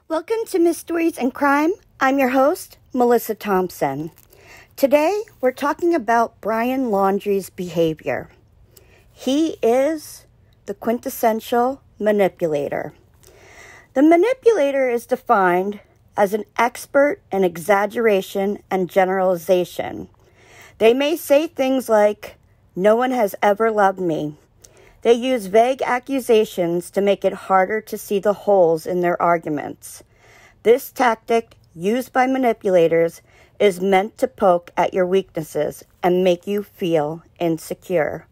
Welcome to Mysteries and Crime. I'm your host, Melissa Thompson. Today, we're talking about Brian Laundrie's behavior. He is the quintessential manipulator. The manipulator is defined as an expert in exaggeration and generalization. They may say things like, "No one has ever loved me." They use vague accusations to make it harder to see the holes in their arguments. This tactic, used by manipulators, is meant to poke at your weaknesses and make you feel insecure.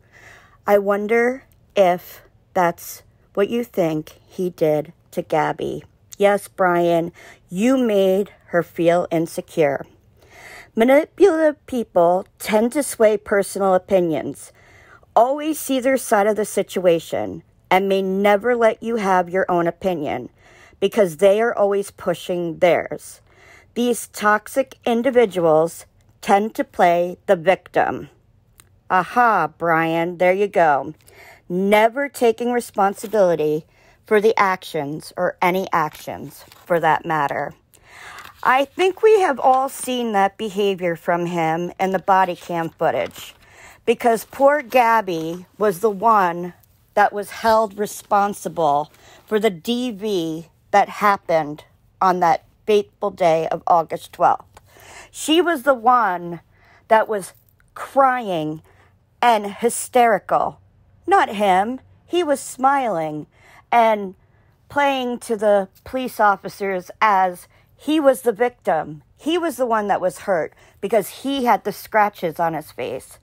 I wonder if that's what you think he did to Gabby. Yes, Brian, you made her feel insecure. Manipulative people tend to sway personal opinions, always see their side of the situation, and may never let you have your own opinion because they are always pushing theirs. These toxic individuals tend to play the victim. Aha, Brian, there you go. Never taking responsibility for the actions or any actions for that matter. I think we have all seen that behavior from him in the body cam footage. Because poor Gabby was the one that was held responsible for the DV that happened on that fateful day of August 12th. She was the one that was crying and hysterical. Not him. He was smiling and playing to the police officers as he was the victim. He was the one that was hurt because he had the scratches on his face.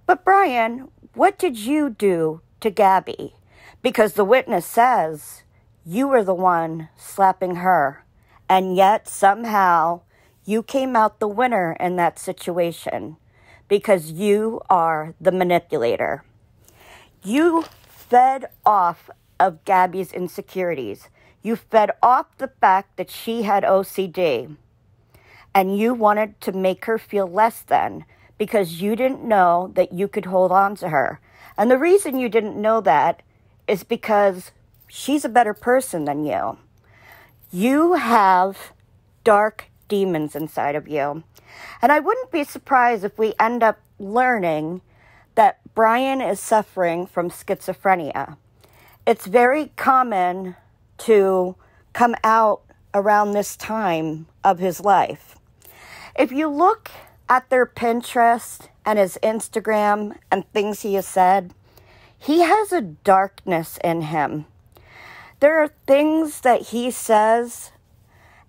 But Brian, what did you do to Gabby? Because the witness says you were the one slapping her. And yet somehow you came out the winner in that situation because you are the manipulator. You fed off of Gabby's insecurities. You fed off the fact that she had OCD. And you wanted to make her feel less than, because you didn't know that you could hold on to her. And the reason you didn't know that is because she's a better person than you. You have dark demons inside of you. And I wouldn't be surprised if we end up learning that Brian is suffering from schizophrenia. It's very common to come out around this time of his life. If you look at their Pinterest and his Instagram and things he has said, he has a darkness in him. There are things that he says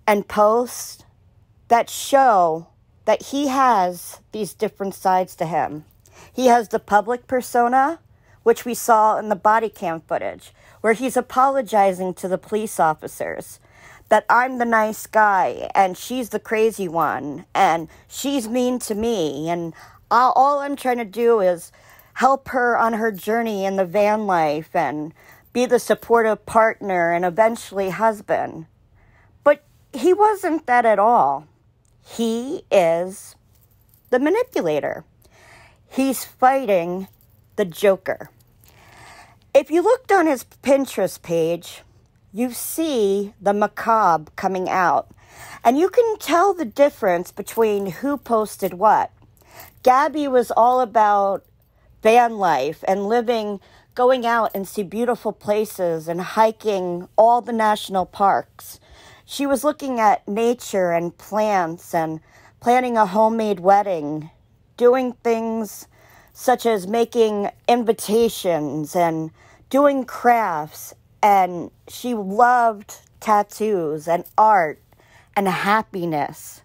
and posts that show that he has these different sides to him. He has the public persona, which we saw in the body cam footage, where he's apologizing to the police officers that I'm the nice guy, and she's the crazy one, and she's mean to me, and all I'm trying to do is help her on her journey in the van life, and be the supportive partner, and eventually husband. But he wasn't that at all. He is the manipulator. He's fighting the Joker. If you looked on his Pinterest page, you see the macabre coming out. And you can tell the difference between who posted what. Gabby was all about van life and living, going out and see beautiful places and hiking all the national parks. She was looking at nature and plants and planning a homemade wedding, doing things such as making invitations and doing crafts. And she loved tattoos and art and happiness.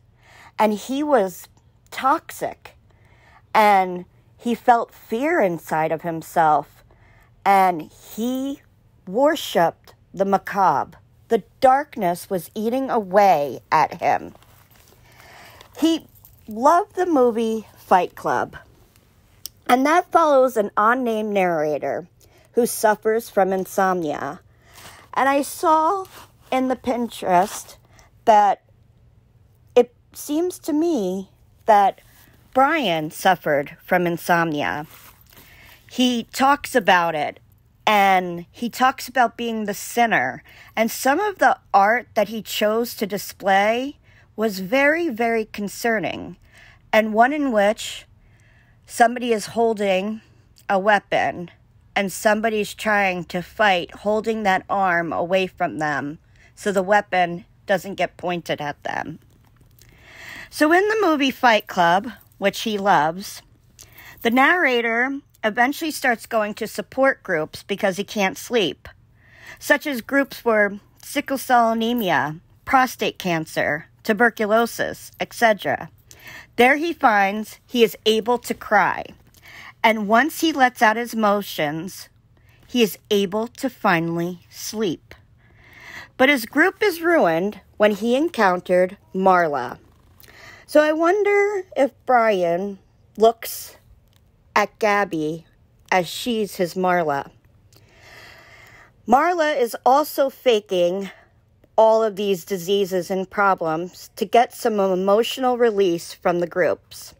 And he was toxic. And he felt fear inside of himself. And he worshipped the macabre. The darkness was eating away at him. He loved the movie Fight Club. And that follows an unnamed narrator who suffers from insomnia. And I saw in the Pinterest that it seems to me that Brian suffered from insomnia. He talks about it And he talks about being the sinner. And some of the art that he chose to display was very, very concerning. And one in which somebody is holding a weapon and somebody's trying to fight, holding that arm away from them so the weapon doesn't get pointed at them. So in the movie Fight Club, which he loves, the narrator eventually starts going to support groups because he can't sleep, such as groups for sickle cell anemia, prostate cancer, tuberculosis, etc. There he finds he is able to cry, and once he lets out his emotions, he is able to finally sleep. But his group is ruined when he encountered Marla. So I wonder if Brian looks at Gabby as she's his Marla. Marla is also faking all of these diseases and problems to get some emotional release from the groups.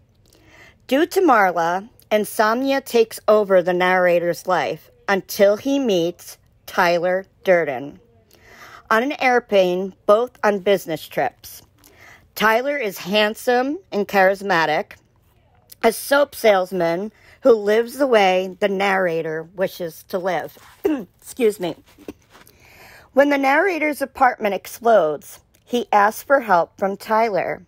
Due to Marla, insomnia takes over the narrator's life until he meets Tyler Durden on an airplane, both on business trips. Tyler is handsome and charismatic, a soap salesman who lives the way the narrator wishes to live. Excuse me. When the narrator's apartment explodes, he asks for help from Tyler,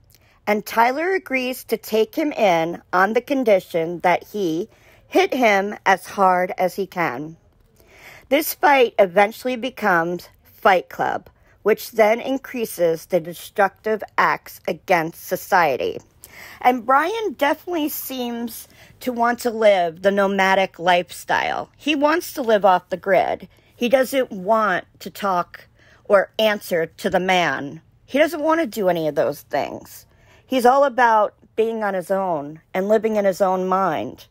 and Tyler agrees to take him in on the condition that he hit him as hard as he can. This fight eventually becomes Fight Club, which then increases the destructive acts against society. And Brian definitely seems to want to live the nomadic lifestyle. He wants to live off the grid. He doesn't want to talk or answer to the man. He doesn't want to do any of those things. He's all about being on his own and living in his own mind.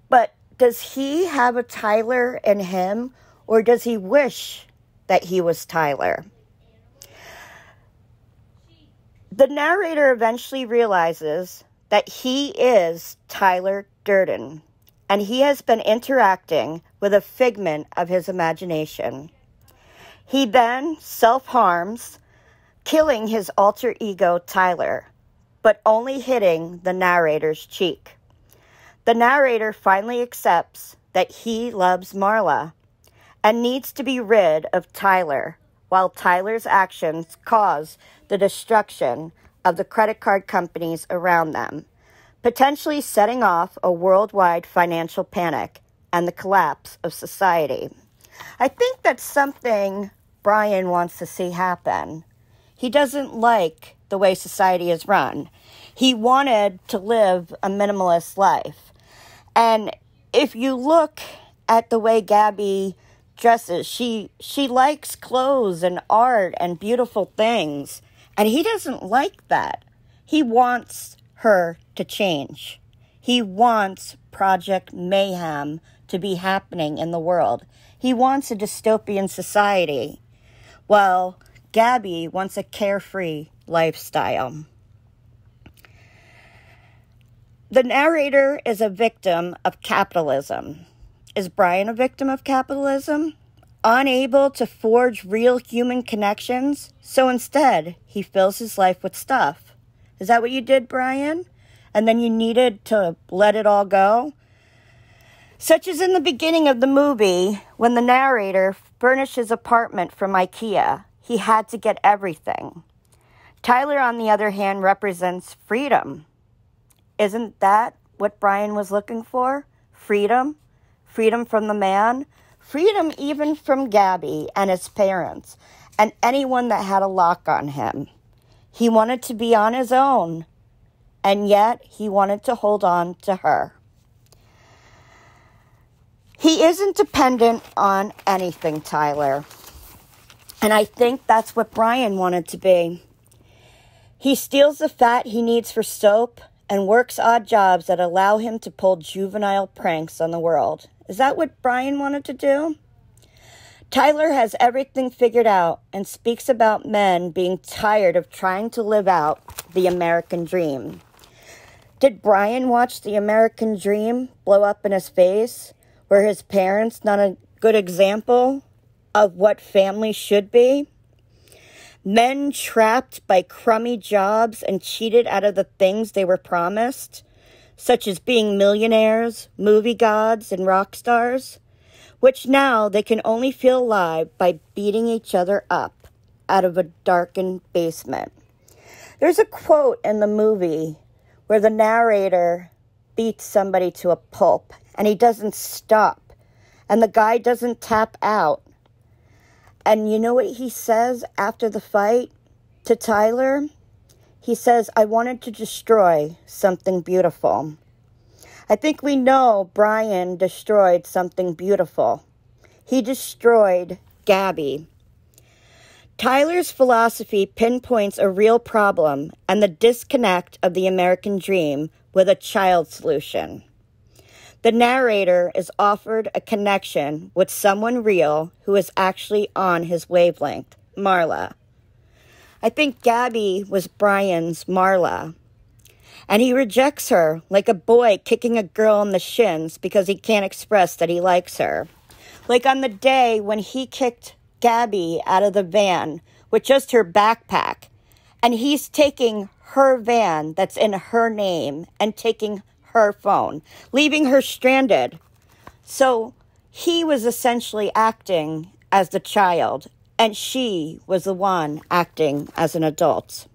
But does he have a Tyler in him, or does he wish that he was Tyler? The narrator eventually realizes that he is Tyler Durden, and he has been interacting with a figment of his imagination. He then self-harms, killing his alter ego Tyler, but only hitting the narrator's cheek. The narrator finally accepts that he loves Marla and needs to be rid of Tyler, while Tyler's actions cause the destruction of the credit card companies around them, potentially setting off a worldwide financial panic and the collapse of society. I think that's something Brian wants to see happen. He doesn't like the way society is run. He wanted to live a minimalist life. And if you look at the way Gabby dresses, she likes clothes and art and beautiful things. And he doesn't like that. He wants her to change. He wants Project Mayhem to be happening in the world. He wants a dystopian society. Well, Gabby wants a carefree lifestyle. The narrator is a victim of capitalism. Is Brian a victim of capitalism? Unable to forge real human connections, so instead, he fills his life with stuff. Is that what you did, Brian? And then you needed to let it all go? Such as in the beginning of the movie, when the narrator furnished his apartment from IKEA, he had to get everything. Tyler, on the other hand, represents freedom. Isn't that what Brian was looking for? Freedom? Freedom from the man? Freedom even from Gabby and his parents and anyone that had a lock on him. He wanted to be on his own, and yet he wanted to hold on to her. He isn't dependent on anything, Tyler. And I think that's what Brian wanted to be. He steals the fat he needs for soap and works odd jobs that allow him to pull juvenile pranks on the world. Is that what Brian wanted to do? Tyler has everything figured out and speaks about men being tired of trying to live out the American dream. Did Brian watch the American dream blow up in his face, where his parents not good example of what family should be. Men trapped by crummy jobs and cheated out of the things they were promised, such as being millionaires, movie gods, and rock stars, which now they can only feel alive by beating each other up out of a darkened basement. There's a quote in the movie where the narrator beats somebody to a pulp, and he doesn't stop, and the guy doesn't tap out. And you know what he says after the fight to Tyler? He says, "I wanted to destroy something beautiful." I think we know Brian destroyed something beautiful. He destroyed Gabby. Tyler's philosophy pinpoints a real problem and the disconnect of the American dream with a child solution. The narrator is offered a connection with someone real who is actually on his wavelength, Marla. I think Gabby was Brian's Marla, and he rejects her like a boy kicking a girl in the shins because he can't express that he likes her. Like on the day when he kicked Gabby out of the van with just her backpack, and he's taking her van that's in her name and taking her phone, leaving her stranded. So he was essentially acting as the child, and she was the one acting as an adult.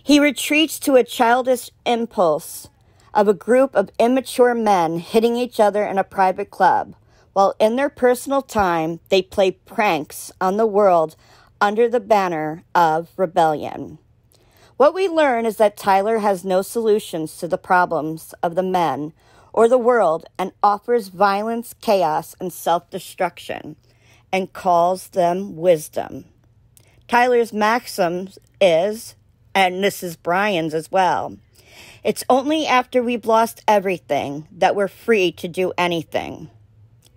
He retreats to a childish impulse of a group of immature men hitting each other in a private club, while in their personal time, they play pranks on the world under the banner of rebellion. What we learn is that Tyler has no solutions to the problems of the men or the world and offers violence, chaos, and self-destruction and calls them wisdom. Tyler's maxim is, and this is Brian's as well, it's only after we've lost everything that we're free to do anything.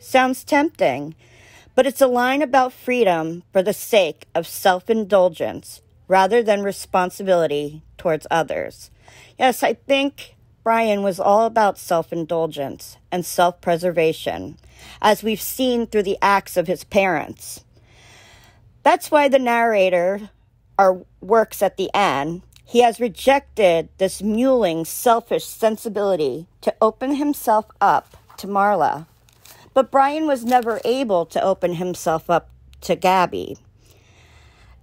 Sounds tempting, but it's a line about freedom for the sake of self-indulgence rather than responsibility towards others. Yes, I think Brian was all about self-indulgence and self-preservation, as we've seen through the acts of his parents. That's why the narrator works at the end. He has rejected this mewling, selfish sensibility to open himself up to Marla. But Brian was never able to open himself up to Gabby.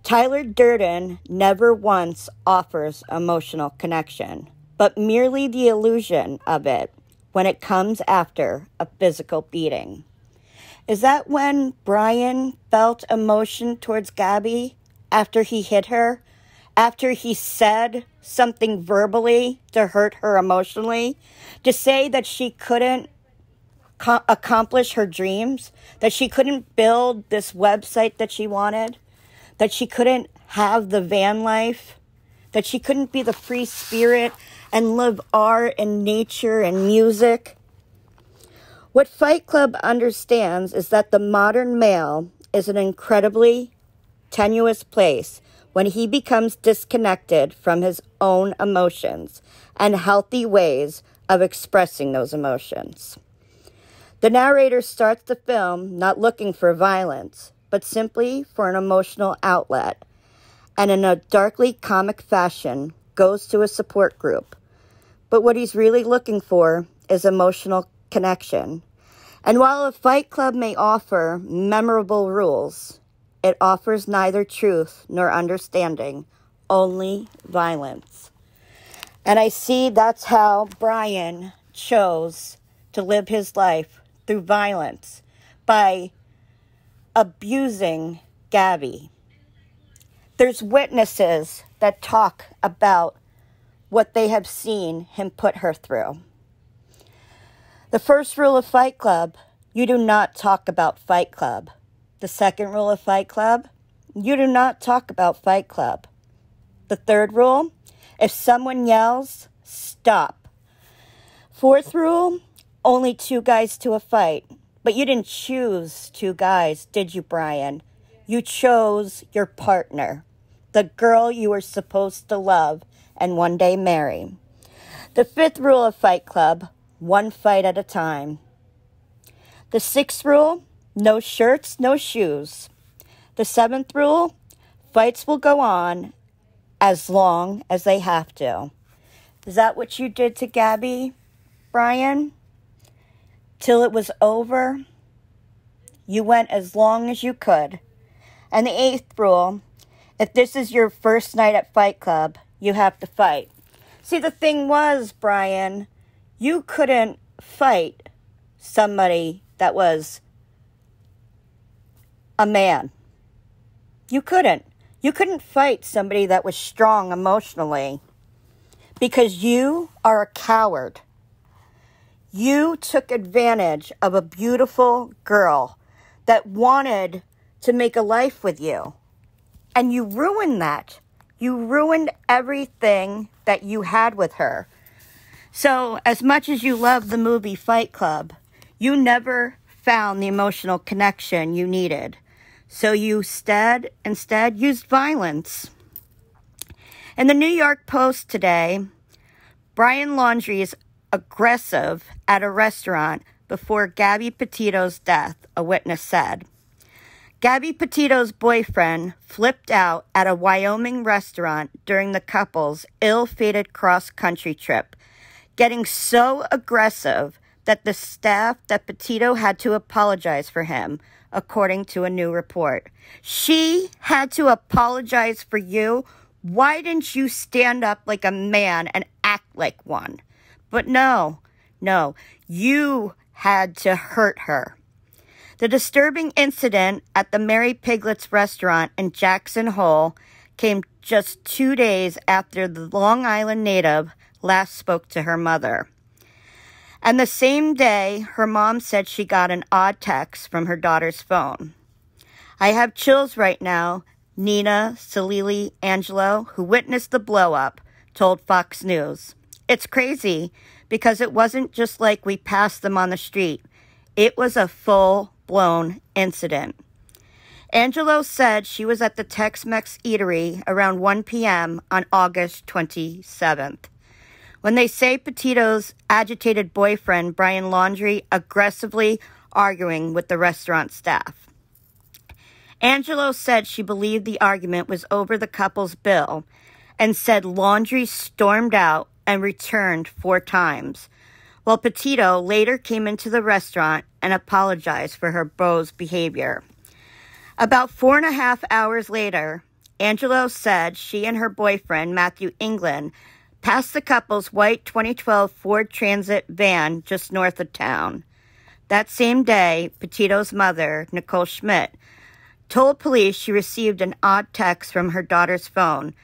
Tyler Durden never once offers emotional connection, but merely the illusion of it when it comes after a physical beating. Is that when Brian felt emotion towards Gabby after he hit her? After he said something verbally to hurt her emotionally? To say that she couldn't accomplish her dreams, that she couldn't build this website that she wanted, that she couldn't have the van life, that she couldn't be the free spirit and live art and nature and music. What Fight Club understands is that the modern male is an incredibly tenuous place when he becomes disconnected from his own emotions and healthy ways of expressing those emotions. The narrator starts the film not looking for violence, but simply for an emotional outlet, and in a darkly comic fashion goes to a support group. But what he's really looking for is emotional connection. And while a Fight Club may offer memorable rules, it offers neither truth nor understanding, only violence. And I see that's how Brian chose to live his life, through violence, by abusing Gabby. There's witnesses that talk about what they have seen him put her through. The first rule of Fight Club, you do not talk about Fight Club. The second rule of Fight Club, you do not talk about Fight Club. The third rule, if someone yells, stop. Fourth rule, only two guys to a fight. But you didn't choose two guys, did you, Brian? You chose your partner, the girl you were supposed to love and one day marry. The fifth rule of Fight Club, one fight at a time. The 6th rule, no shirts, no shoes. The 7th rule, fights will go on as long as they have to. Is that what you did to Gabby, Brian? Till it was over? You went as long as you could. And the 8th rule, if this is your first night at Fight Club, you have to fight. See, the thing was, Brian, you couldn't fight somebody that was a man. You couldn't. You couldn't fight somebody that was strong emotionally because you are a coward. You took advantage of a beautiful girl that wanted to make a life with you. And you ruined that. You ruined everything that you had with her. So as much as you love the movie Fight Club, you never found the emotional connection you needed. So you instead used violence. In the New York Post today, Brian Laundrie is aggressive at a restaurant before Gabby Petito's death, a witness said. Gabby Petito's boyfriend flipped out at a Wyoming restaurant during the couple's ill-fated cross-country trip, getting so aggressive that the staff that Petito had to apologize for him, according to a new report. She had to apologize for you? Why didn't you stand up like a man and act like one? But no, you had to hurt her. The disturbing incident at the Mary Piglet's restaurant in Jackson Hole came just 2 days after the Long Island native last spoke to her mother. And the same day, her mom said she got an odd text from her daughter's phone. I have chills right now, Nina Salili Angelo, who witnessed the blow-up, told Fox News. It's crazy because it wasn't just like we passed them on the street. It was a full-blown incident. Angelo said she was at the Tex-Mex eatery around 1 p.m. on August 27th. When they say Petito's agitated boyfriend, Brian Laundrie, aggressively arguing with the restaurant staff. Angelo said she believed the argument was over the couple's bill and said Laundrie stormed out and returned 4 times, while Petito later came into the restaurant and apologized for her beau's behavior. About 4.5 hours later, Angelo said she and her boyfriend, Matthew England, passed the couple's white 2012 Ford Transit van just north of town. That same day, Petito's mother, Nicole Schmidt, told police she received an odd text from her daughter's phone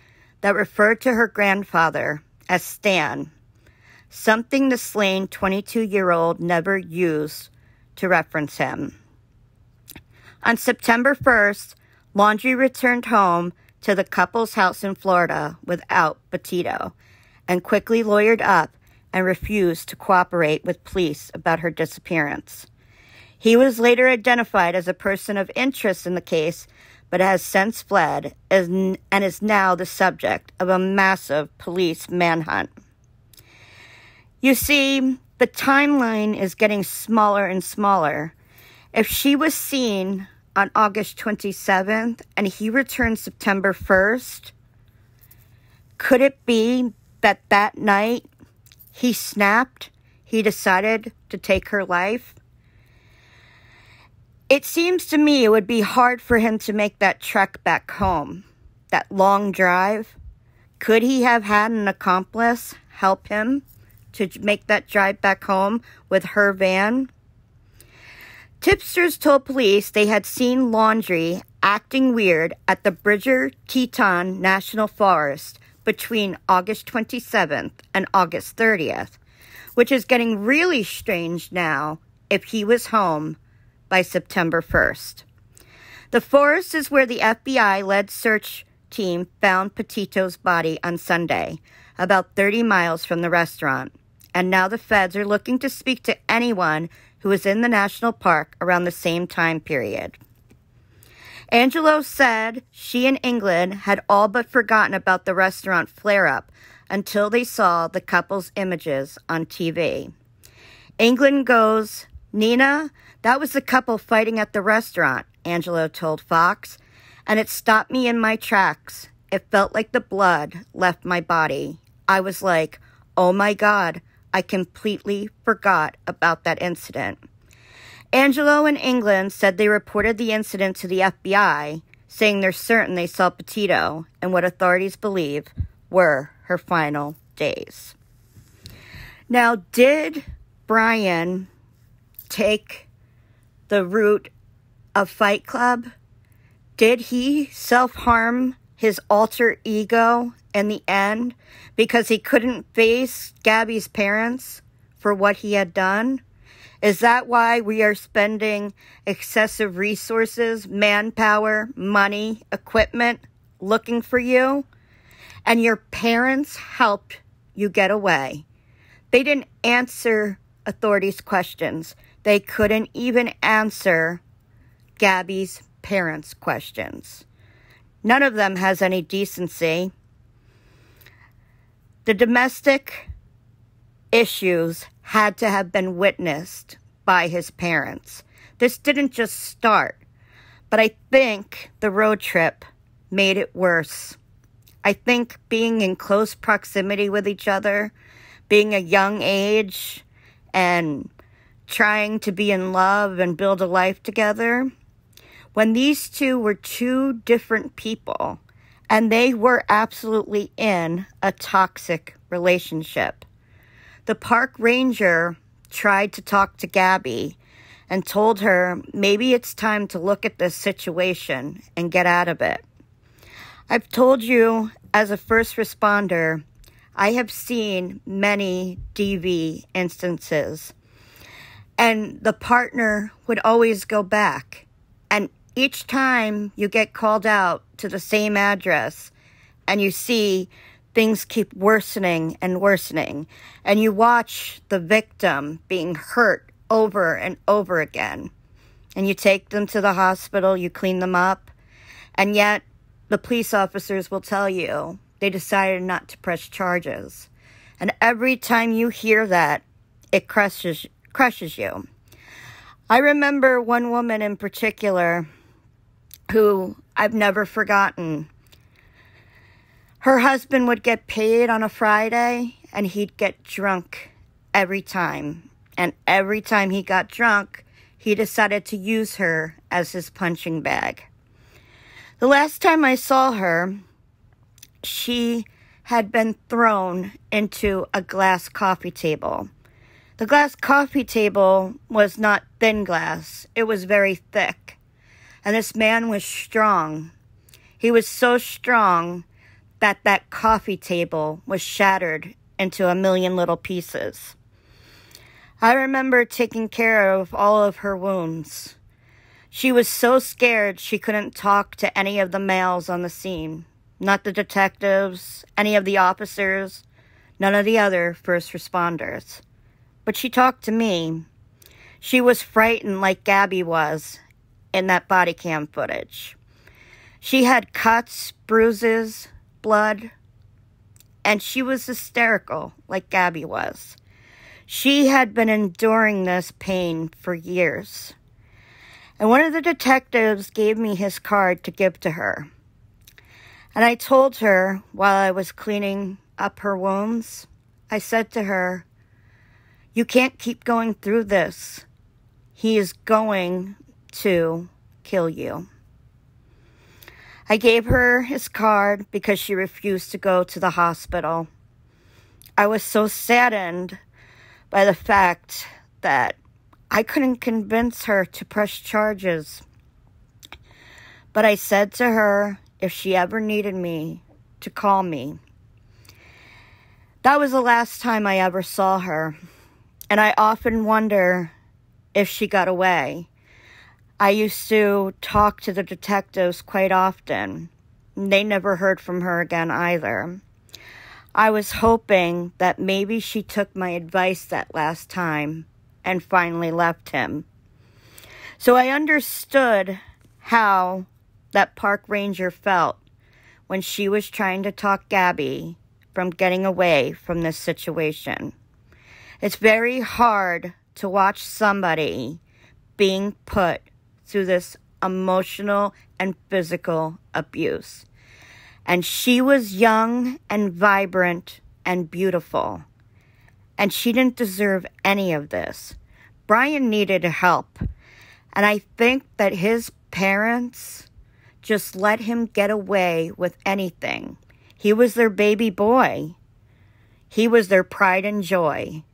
that referred to her grandfather as Stan, something the slain 22-year-old never used to reference him. On September 1st, Laundrie returned home to the couple's house in Florida without Petito and quickly lawyered up and refused to cooperate with police about her disappearance. He was later identified as a person of interest in the case, but has since fled and is now the subject of a massive police manhunt. You see, the timeline is getting smaller and smaller. If she was seen on August 27th and he returned September 1st, could it be that that night he snapped, he decided to take her life? It seems to me it would be hard for him to make that trek back home, that long drive. Could he have had an accomplice help him to make that drive back home with her van? Tipsters told police they had seen Laundrie acting weird at the Bridger Teton National Forest between August 27th and August 30th, which is getting really strange now if he was home by September 1st. The forest is where the FBI-led search team found Petito's body on Sunday, about 30 miles from the restaurant, and now the feds are looking to speak to anyone who was in the national park around the same time period. Angelo said she and England had all but forgotten about the restaurant flare-up until they saw the couple's images on TV. England goes Nina, that was the couple fighting at the restaurant, Angelo told Fox, and it stopped me in my tracks. It felt like the blood left my body. I was like, oh my God, I completely forgot about that incident. Angelo in England said they reported the incident to the FBI, saying they're certain they saw Petito in what authorities believe were her final days. Now, did Brian take the route of Fight Club? Did he self-harm his alter ego in the end because he couldn't face Gabby's parents for what he had done? Is that why we are spending excessive resources, manpower, money, equipment, looking for you? And your parents helped you get away. They didn't answer authorities' questions. They couldn't even answer Gabby's parents' questions. None of them has any decency. The domestic issues had to have been witnessed by his parents. This didn't just start, but I think the road trip made it worse. I think being in close proximity with each other, being a young age, and trying to be in love and build a life together, when these two were two different people, and they were absolutely in a toxic relationship. The park ranger tried to talk to Gabby and told her maybe it's time to look at this situation and get out of it. I've told you, as a first responder, I have seen many DV instances, and the partner would always go back. And each time you get called out to the same address and you see things keep worsening and worsening, and you watch the victim being hurt over and over again, and you take them to the hospital, you clean them up, and yet the police officers will tell you they decided not to press charges. And every time you hear that, it crushes you. I remember one woman in particular who I've never forgotten. Her husband would get paid on a Friday, and he'd get drunk every time. And every time he got drunk, he decided to use her as his punching bag. The last time I saw her, she had been thrown into a glass coffee table. The glass coffee table was not thin glass. It was very thick. And this man was strong. He was so strong that coffee table was shattered into a million little pieces. I remember taking care of all of her wounds. She was so scared she couldn't talk to any of the males on the scene. Not the detectives, any of the officers, none of the other first responders. But she talked to me. She was frightened like Gabby was in that body cam footage. She had cuts, bruises, blood, and she was hysterical like Gabby was. She had been enduring this pain for years. And one of the detectives gave me his card to give to her. And I told her while I was cleaning up her wounds, I said to her, "You can't keep going through this. He is going to kill you." I gave her his card because she refused to go to the hospital. I was so saddened by the fact that I couldn't convince her to press charges. But I said to her, if she ever needed me, to call me. That was the last time I ever saw her. And I often wonder if she got away. I used to talk to the detectives quite often. They never heard from her again either. I was hoping that maybe she took my advice that last time and finally left him. So I understood how that park ranger felt when she was trying to talk Gabby from getting away from this situation. It's very hard to watch somebody being put through this emotional and physical abuse. And she was young and vibrant and beautiful. And she didn't deserve any of this. Brian needed help. And I think that his parents just let him get away with anything. He was their baby boy. He was their pride and joy.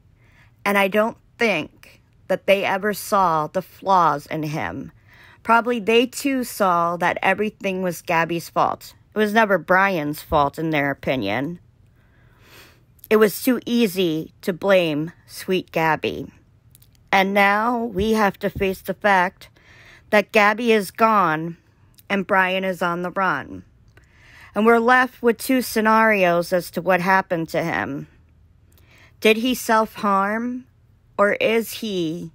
And I don't think that they ever saw the flaws in him. Probably they too saw that everything was Gabby's fault. It was never Brian's fault in their opinion. It was too easy to blame sweet Gabby. And now we have to face the fact that Gabby is gone and Brian is on the run. And we're left with two scenarios as to what happened to him. Did he self-harm, or is he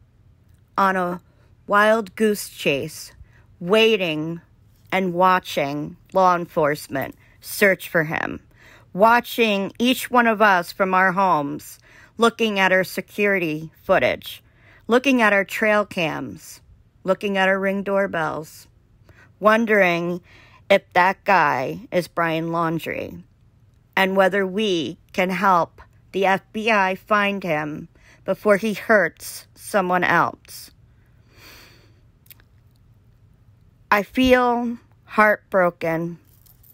on a wild goose chase, waiting and watching law enforcement search for him? Watching each one of us from our homes, looking at our security footage, looking at our trail cams, looking at our Ring doorbells, wondering if that guy is Brian Laundrie, and whether we can help the FBI find him before he hurts someone else. I feel heartbroken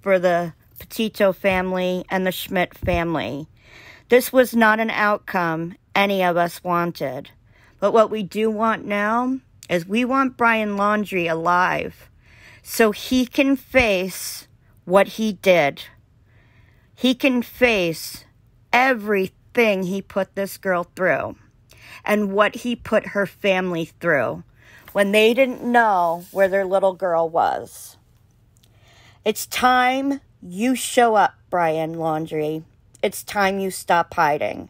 for the Petito family and the Schmidt family. This was not an outcome any of us wanted. But what we do want now is we want Brian Laundrie alive so he can face what he did. He can face everything he put this girl through and what he put her family through when they didn't know where their little girl was. It's time you show up, Brian Laundrie. It's time you stop hiding.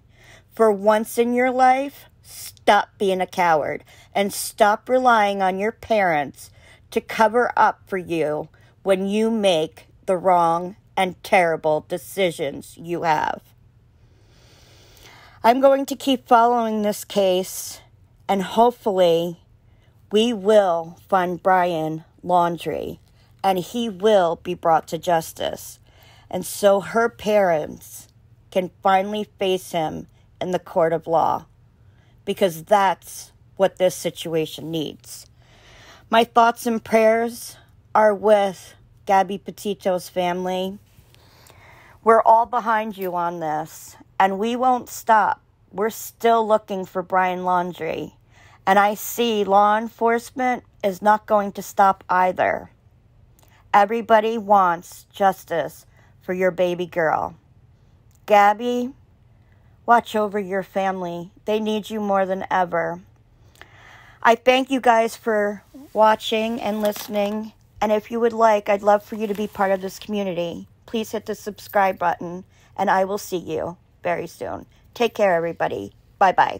For once in your life, stop being a coward and stop relying on your parents to cover up for you when you make the wrong and terrible decisions you have. I'm going to keep following this case, and hopefully we will find Brian Laundrie, and he will be brought to justice. And so her parents can finally face him in the court of law, because that's what this situation needs. My thoughts and prayers are with Gabby Petito's family. We're all behind you on this, and we won't stop. We're still looking for Brian Laundrie, and I see law enforcement is not going to stop either. Everybody wants justice for your baby girl. Gabby, watch over your family. They need you more than ever. I thank you guys for watching and listening. And if you would like, I'd love for you to be part of this community. Please hit the subscribe button, and I will see you very soon. Take care, everybody. Bye-bye.